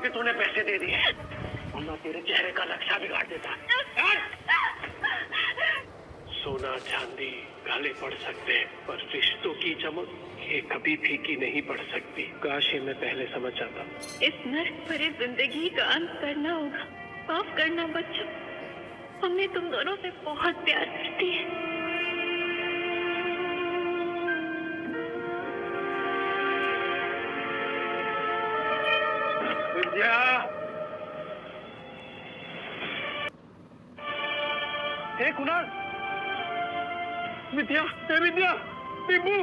के तूने पैसे दे दिए, वरना तेरे चेहरे का नक्शा बिगाड़ देता। सोना चांदी काले पड़ सकते हैं, पर रिश्तों की चमक ये कभी फीकी नहीं पड़ सकती। काश ये मैं पहले समझ जाता। इस नर्क भरी जिंदगी का अंत करना होगा। माफ करना बच्चों, मम्मी तुम दोनों से बहुत प्यार करती है। विद्या, हे कुणाल, विद्या, हे विद्या, डिब्बू,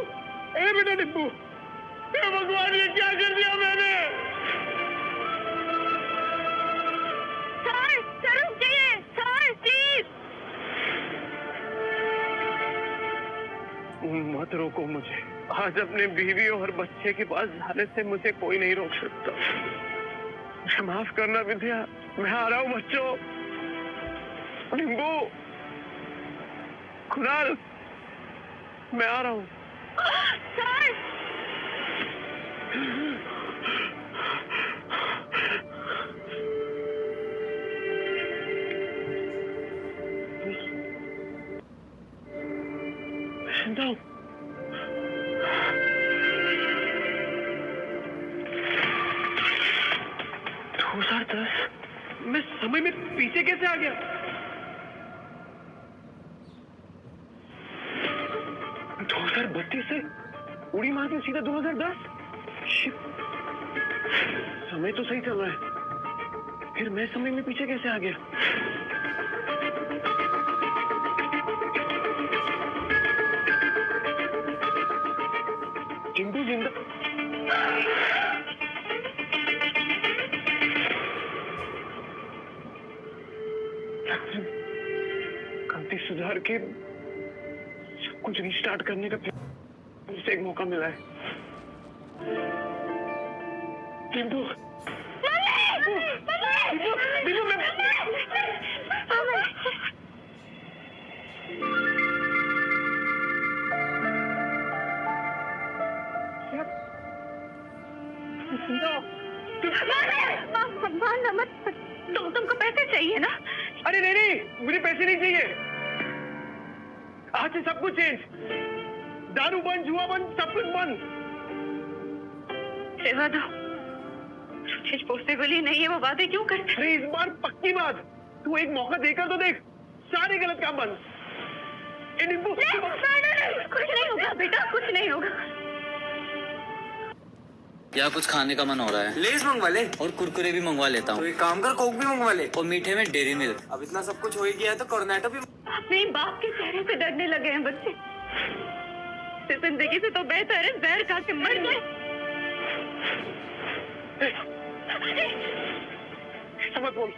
हे बेटा डिब्बू, हे भगवान ये क्या कर दिया मैंने? सर, सर रुक जाइए, सर प्लीज। मत रोको मुझे। आज अपने बीवी और बच्चे के पास जाने से मुझे कोई नहीं रोक सकता। माफ करना विद्या, मैं आ रहा हूँ बच्चों। डिम्बू, कुणाल, मैं आ रहा हूँ। सर जिंदा हूँ। 2010 मैं समय में पीछे कैसे आ गया? 2032 से उड़ी मार के सीधा 2010। शिट, समय तो सही चल रहा है, फिर मैं समय में पीछे कैसे आ गया? जिंदू जिंदा गलती सुधार के सब कुछ रीस्टार्ट करने का फिर से एक मौका मिला है। टिंटू, टिंटू, मैं मारना मत, तुमको पैसे चाहिए ना? अरे नहीं नहीं, मुझे पैसे नहीं चाहिए। आज से सब कुछ चेंज। दारू बंद, जुआ बंद, सब कुछ बंद। सेवा दो, कुछ पॉसिबल ही नहीं है, वो वादे क्यों करते? अरे इस बार पक्की बात, तू एक मौका देकर तो देख, सारे गलत काम बंद। कुछ नहीं होगा बेटा, कुछ नहीं होगा। क्या कुछ खाने का मन हो रहा है? लेज मंगवा ले और कुरकुरे भी मंगवा लेता तो हूँ। एक काम कर, कोक भी मंगवा ले। और मीठे में डेयरी मिल्क। अब इतना सब कुछ हो ही गया है तो कोर्नेटो भी। अपने बाप के चेहरे से डरने लगे हैं बच्चे। इस जिंदगी से तो बेहतर है जहर खा के मर जाए। समझ बोल,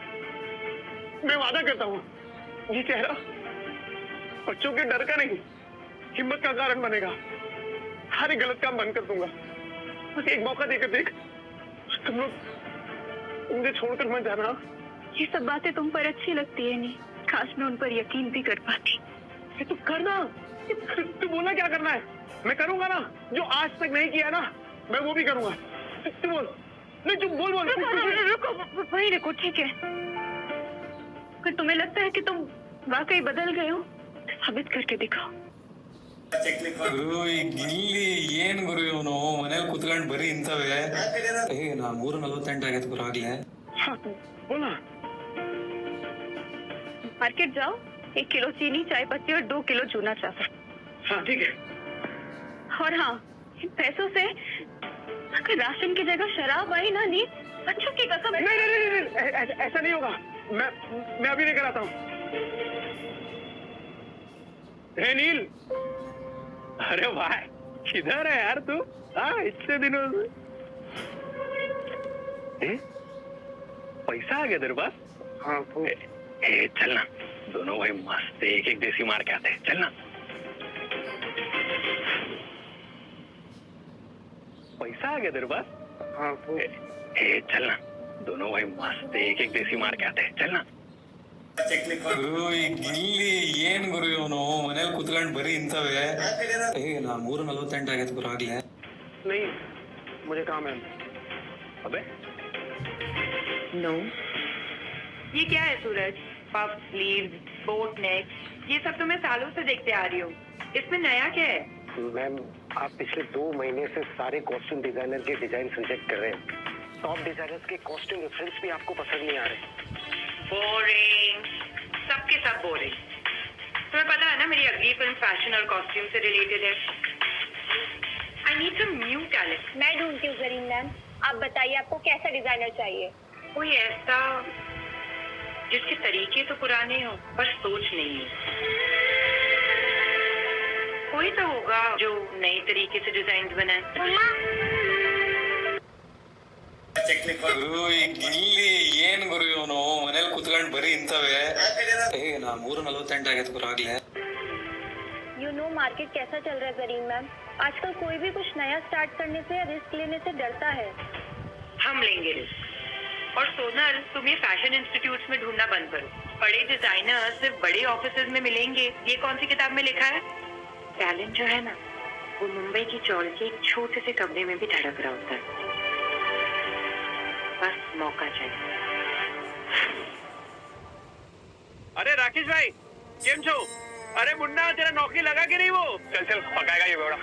मैं वादा करता हूँ ये चेहरा बच्चों के डर का नहीं, हिम्मत का कारण बनेगा। सारे गलत काम बंद कर दूंगा। बस एक मौका देकर देख। तुम लोग मुझे छोड़कर मत जाना। ये सब बातें तुम पर अच्छी लगती है नहीं, काश मैं उन पर यकीन भी कर पाती। तू करना, तू बोलना क्या करना है, मैं करूंगा ना। जो आज तक नहीं किया ना, मैं वो भी करूंगा। तू बोल, नहीं तू बोल बोल। रुको, वही रुको, ठीक है। अगर तुम्हें लगता है कि तुम वाकई बदल गए हो, तो साबित करके दिखाओ। ಗುರು ಈ ಗಿಲ್ಲಿ ಏನ್ ಗುರು ಇವನು ಮನೇಲಿ ಕುತ್ಕೊಂಡ್ ಬರೀ ಇಂಥವೇ. ನಾ 3:48 ಆಗೈತೆ ಗುರು ಆಗ್ಲೇ. हाँ तू बोला। मार्केट जाओ, 1 किलो चीनी, चाय पत्ती और 2 किलो चूना चावल। हाँ ठीक है। और हाँ, इन पैसों से अगर राशन की जगह शराब आई ना नी, बच्चों की कसम। नहीं नहीं नहीं, नहीं ऐसा नहीं होगा। मैं अभी लेकर आता हूँ। हे नील, अरे भाई किधर है यार तू? हाँ इतने दिनों से। पैसा आ गया तेरे पास? हाँ तो चलना, दोनों भाई मस्त एक एक देसी मार के आते हैं। चलना, पैसा आ गया तेरे पास? हाँ तो चलना, दोनों भाई मस्त एक एक देसी मार के आते हैं। चलना। ಗುರು ಈ ಗಿಲ್ಲಿ ಏನ್ ಗುರು ಇವನು ಮನೇಲಿ ಕುತ್ಕೊಂಡ್ ಬರೀ ಇಂಥವೇ. ನಾ 3:48 ಆಗೈತೆ ಗುರು ಆಗ್ಲೇ. नहीं मुझे काम है। अबे नो। ये क्या है सूरज? पफ स्लीव्स, बोट नेक, ये सब तो मैं सालों से देखते आ रही हूँ। इसमें नया क्या है? मैम, आप पिछले 2 महीने से सारे कॉस्ट्यूम डिजाइनर के डिजाइन रिजेक्ट कर रहे हैं। टॉप डिजाइनर्स के कॉस्ट्यूम रेफरेंस भी आपको पसंद नहीं आ रहे। बोरिंग, सबके सब बोरिंग। तुम्हें पता है ना मेरी अगली फिल्म फैशन और कॉस्ट्यूम से रिलेटेड है। I need some new talent. मैं ढूंढती हूँ जरीन मैम, आप बताइए आपको कैसा डिजाइनर चाहिए? कोई ऐसा जिसके तरीके तो पुराने हो पर सोच नहीं है। कोई तो होगा जो नए तरीके से डिजाइन बनाए। ಗುರು ಈ ಗಿಲ್ಲಿ ಏನ್ ಗುರು ಇವನು ಮನೇಲಿ ಕುತ್ಕೊಂಡ್ ಬರೀ ಇಂತವೆ. ನಾ 3:48 ಆಗೈತೆ ಗುರು ಆಗ್ಲೇ. यू नो मार्केट कैसा चल रहा है जरीन मैम? आजकल कोई भी कुछ नया स्टार्ट करने से या रिस्क लेने से डरता है। हम लेंगे रिस्क। और सोनल, तुम ये फैशन इंस्टीट्यूट्स में ढूंढना बंद करो। बड़े डिजाइनर सिर्फ बड़े ऑफिसेज में मिलेंगे, ये कौन सी किताब में लिखा है? टैलेंट जो है ना, वो मुंबई की चौड़ के एक छोटे से कमरे में भी धड़क रहा होता है। बस मौका चाहिए। अरे राकेश भाई, केम छो? अरे मुन्ना, तेरा नौकरी लगा कि नहीं वो? चल चल, पकाएगा ये बेवड़ा।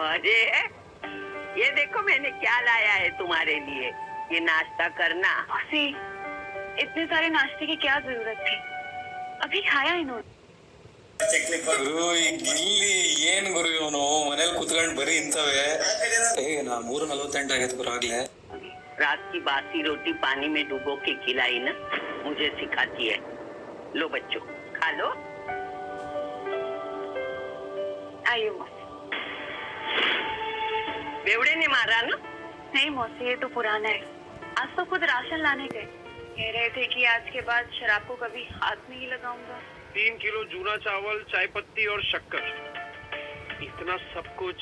अरे ये देखो मैंने क्या लाया है तुम्हारे लिए। ये नाश्ता करना। इतने सारे नाश्ते की क्या जरूरत थी? अभी खाया इन्होंने। ಗುರು ಈ ಗಿಲ್ಲಿ ಏನ್ ಗುರು ಇವನು ಮನೇಲಿ ಕುತ್ಕೊಂಡ್ ಬರೀ ಇಂತವೆ. ನಾ 3:48 ಆಗೈತೆ ಗುರು ಆಗ್ಲೇ. रात की बासी रोटी पानी में डुबो के खिलाई ना, मुझे सिखाती है। लो बच्चों, खा लो। आइए मौसी। बेवड़े ने मारा ना? नहीं मौसी, ये तो पुराना है। आज तो खुद राशन लाने गए, कह रहे थे कि आज के बाद शराब को कभी हाथ नहीं लगाऊंगा। 3 किलो जूना चावल, चाय पत्ती और शक्कर, इतना सब कुछ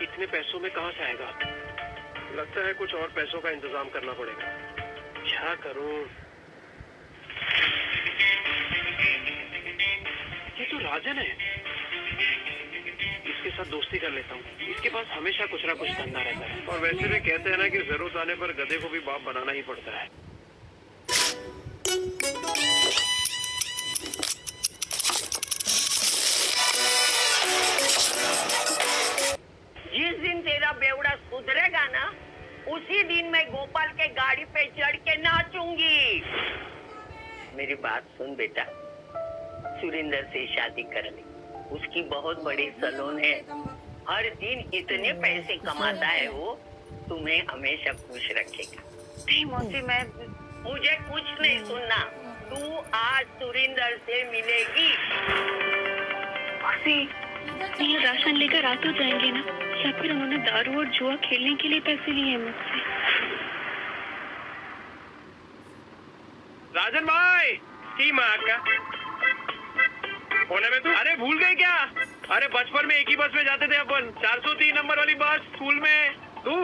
इतने पैसों में कहाँ से आएगा? लगता है कुछ और पैसों का इंतजाम करना पड़ेगा। क्या करूं? ये तो राजन है, इसके साथ दोस्ती कर लेता हूँ। इसके पास हमेशा कुछ ना कुछ धंधा रहता है। और वैसे भी कहते हैं ना कि जरूरत आने पर गधे को भी बाप बनाना ही पड़ता है। जिस दिन तेरा बेवड़ा सुधरेगा ना, उसी दिन मैं गोपाल के गाड़ी पे चढ़ के नाचूंगी। मेरी बात सुन बेटा, सुरेंद्र से शादी कर ले। उसकी बहुत बड़ी सैलून है, हर दिन इतने पैसे कमाता है वो, तुम्हें हमेशा खुश रखेगा। नहीं मौसी, मैं मुझे कुछ नहीं सुनना, तू आज सुरेंद्र से मिलेगी। मौसी, ये राशन लेकर आ तो जाएंगे ना, या फिर उन्होंने दारू और जुआ खेलने के लिए पैसे लिए हैं मुझसे? राजन भाई की माँ का होने में तू? अरे भूल गए क्या? अरे बचपन में एक ही बस में जाते थे अपन, 403 नंबर वाली बस स्कूल में। तू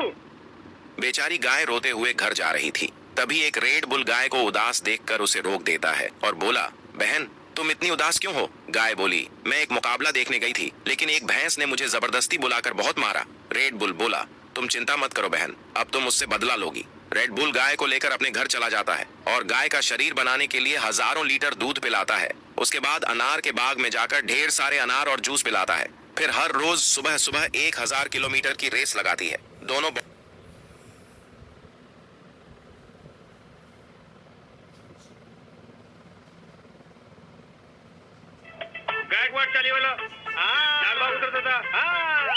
बेचारी गाय रोते हुए घर जा रही थी। तभी एक रेड बुल गाय को उदास देखकर उसे रोक देता है और बोला, बहन तुम इतनी उदास क्यों हो? गाय बोली, मैं एक मुकाबला देखने गई थी, लेकिन एक भैंस ने मुझे जबरदस्ती बुलाकर बहुत मारा। रेड बुल बोला, तुम चिंता मत करो बहन, अब तुम उससे बदला लोगी। रेड बुल गाय को लेकर अपने घर चला जाता है और गाय का शरीर बनाने के लिए हजारों लीटर दूध पिलाता है। उसके बाद अनार के बाग में जाकर ढेर सारे अनार और जूस पिलाता है। फिर हर रोज सुबह सुबह 1000 किलोमीटर की रेस लगाती है। दोनों गायकवाड चाली वाला लालबाग उतरता था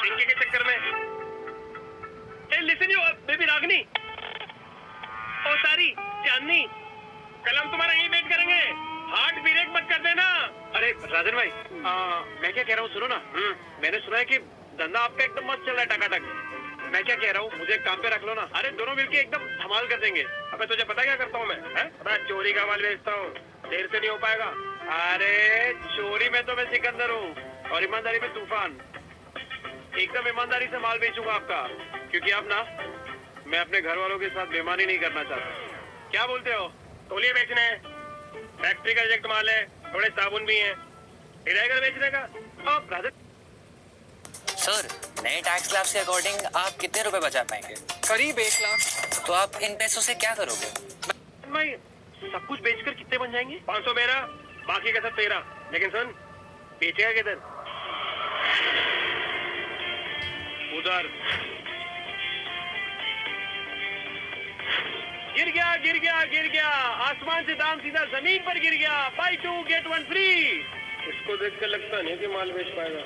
पिंकी के चक्कर में। लिसन यू बेबी रागनी, ओ सारी चांदनी, कल हम तुम्हारा यही वेट करेंगे, हार्ट ब्रेक मत कर देना। अरे राजन भाई, मैं क्या कह रहा हूँ सुनो ना। मैंने सुना है कि धंधा आपका एकदम मस्त चल रहा है टकाटक। मैं क्या कह रहा हूँ, मुझे काम पे रख लो ना। अरे दोनों मिलके एकदम धमाल कर देंगे। अबे तुझे पता क्या करता हूँ मैं? चोरी का माल बेचता हूँ, देर से नहीं हो पाएगा। अरे चोरी में तो मैं सिकंदर हूँ और ईमानदारी में तूफान। एकदम ईमानदारी से माल बेचूंगा आपका, क्योंकि अब ना मैं अपने घर वालों के साथ बेईमानी नहीं करना चाहता। क्या बोलते हो? तौलिए बेचने हैं, फैक्ट्री का रिजेक्ट माल है, थोड़े साबुन भी हैं, हिदायत बेचने का। अब सर, नए टैक्स स्लैब्स के अकॉर्डिंग आप कितने रुपए बचा पाएंगे? करीब 1 लाख। तो आप इन पैसों से क्या करोगे? भाई सब कुछ बेचकर कितने बन जाएंगे? 500 मेरा, बाकी का सब तेरा। लेकिन सुन, बेचेगा किधर? उधर। गिर गया, गिर गया, गिर गया। आसमान से दाम सीधा जमीन पर गिर गया। Buy 2 get 1 free. इसको देखकर लगता नहीं कि माल बेच पाएगा।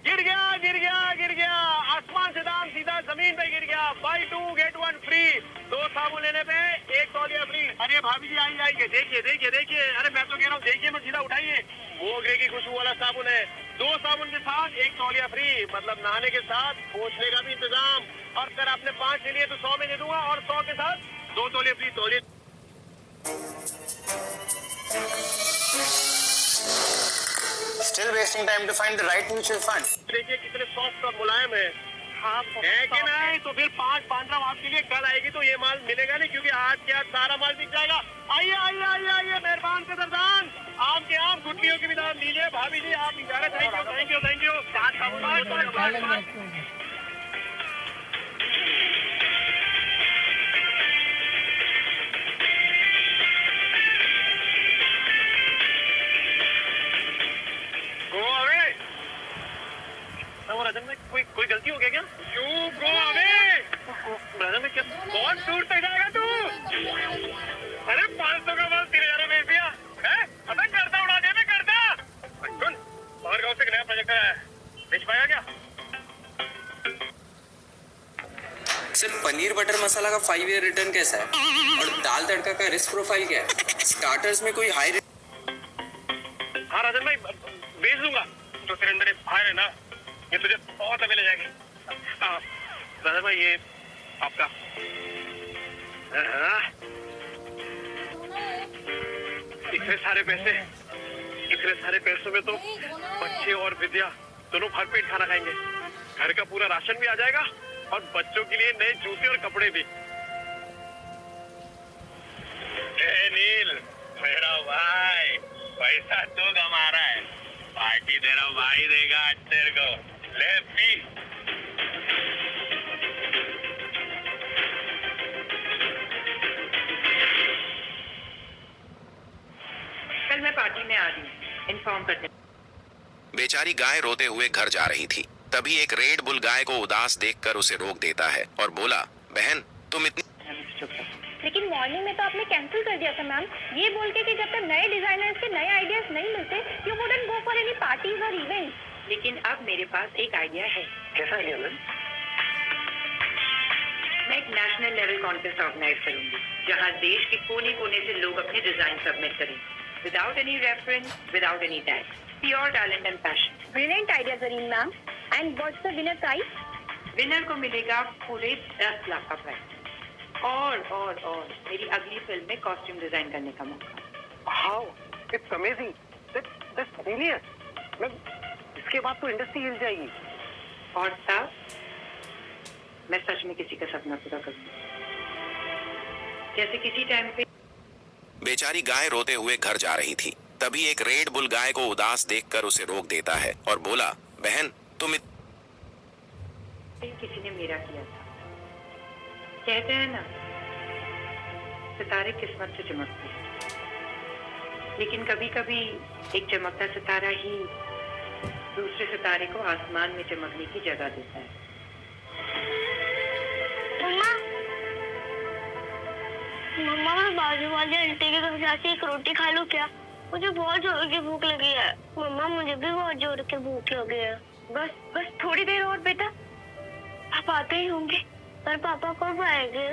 गिर गया, गिर गया, गिर गया। आसमान से दाम सीधा जमीन पे गिर गया। Buy 2 get 1 free. 2 साबुन लेने पे 1 तौलिया फ्री। अरे भाभी जी आई आइए, देखिए देखिए देखिए। अरे मैं तो कह रहा हूँ देखिए मत, सीधा उठाइए। मोगरे की खुशबू वाला साबुन है। 2 साबुन के साथ 1 तौलिया फ्री। मतलब नहाने के साथ पोंछने का भी इंतजाम। और अगर आपने 5 ले लिए तो 100 में दे दूंगा, और 100 के साथ 2 तौलिया फ्री। तौलिया Still wasting time to find the right mutual fund. देखिए कितने सॉफ्ट और मुलायम है। है कि नहीं? तो फिर 5 बांद्रा आपके लिए कल आएगी तो ये माल मिलेगा नहीं, क्योंकि आज क्या सारा माल बिक जाएगा। आइए आइए आइए आइए, मेहरबान कदरदान। आम के आम, गुटलियों की भी दाम लीजिए। भाभी जी आप इजाजत। Thank you thank you thank you. 5 साबुन। राजन में कोई गलती हो गया क्या? क्यों गो अवे? राजन में क्या बहुत दूर तक जाएगा तू? अरे 500 का माल 3000 में बेच दिया है? अबे करता उड़ा दे, मैं करता। सुन, बाहर गांव से एक नया प्रोजेक्ट है, बेच पाएगा क्या? सर, पनीर बटर मसाला का 5 ईयर रिटर्न कैसा है? और दाल तड़का का रिस्क प्रोफाइल क्या है? स्टार्टर्स में कोई हाई? हाँ राजन भाई, बेच दूंगा। तो तेरे अंदर फायर है ना, ये तुझे बहुत अभी ले जाएगी। राजन भाई ये आपका। इतने सारे पैसों में तो बच्चे और विद्या दोनों भरपेट खाना खाएंगे। घर का पूरा राशन भी आ जाएगा और बच्चों के लिए नए जूते और कपड़े भी। नील मेरा भाई, पैसा तो कमा रहा है, पार्टी तेरा भाई देगा आज तेरे को। ले पी। कल मैं पार्टी में आ रही हूँ, इन्फॉर्म करते। बेचारी गाय रोते हुए घर जा रही थी। तभी एक रेड बुल गाय को उदास देखकर उसे रोक देता है और बोला, बहन तुम इतनी। लेकिन मॉर्निंग में तो आपने कैंसिल कर दिया था मैम, ये बोल के कि जब तक नए डिजाइनर्स के नए आइडियाज नहीं मिलते you wouldn't go for any parties और इवेंट्स। लेकिन अब मेरे पास एक आइडिया है। कैसा आइडिया मैम? मैं एक नेशनल लेवल कॉन्टेस्ट ऑर्गेनाइज करूंगी, जहां देश के कोने कोने से लोग अपने डिजाइन सबमिट करेंगे, without any reference, without any tax, pure talent and passion. Brilliant idea Zareen ma'am. And what's the winner prize? Winner को मिलेगा पूरे 10 लाख का प्राइज और मेरी अगली फिल्म में कॉस्ट्यूम डिजाइन करने का मौका। How it's amazing, that's brilliant ma'am. इसके बाद तो इंडस्ट्री हिल जाएगी। और तब मैं सच में किसी का सपना पूरा करूंगी, जैसे किसी टाइम पे। बेचारी गाय रोते हुए घर जा रही थी। तभी एक रेड बुल गाय को उदास देखकर उसे रोक देता है और बोला, बहन तुम किसी ने मेरा किया था। कहते हैं ना, सितारे किस्मत से चमकते हैं, लेकिन कभी कभी एक चमकता सितारा ही दूसरे सितारे को आसमान में चमकने की जगह देता है। मम्मा मैं बाजू वाले आंटी के घर जाके एक रोटी खा लूं क्या? मुझे बहुत जोर की भूख लगी है। मम्मा मुझे भी बहुत जोर की भूख लगी है। बस थोड़ी देर और बेटा, आप आते ही होंगे। पर पापा कब आएंगे?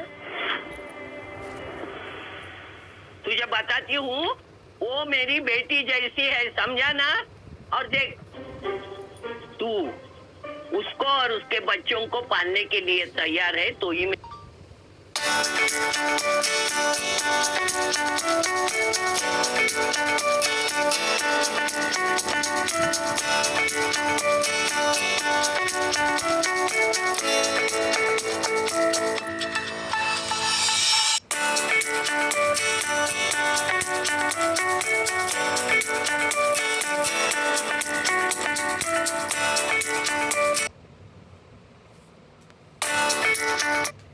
तुझे बताती हूँ, वो मेरी बेटी जैसी है, समझा ना? और देख, तू उसको और उसके बच्चों को पालने के लिए तैयार है तो ही है।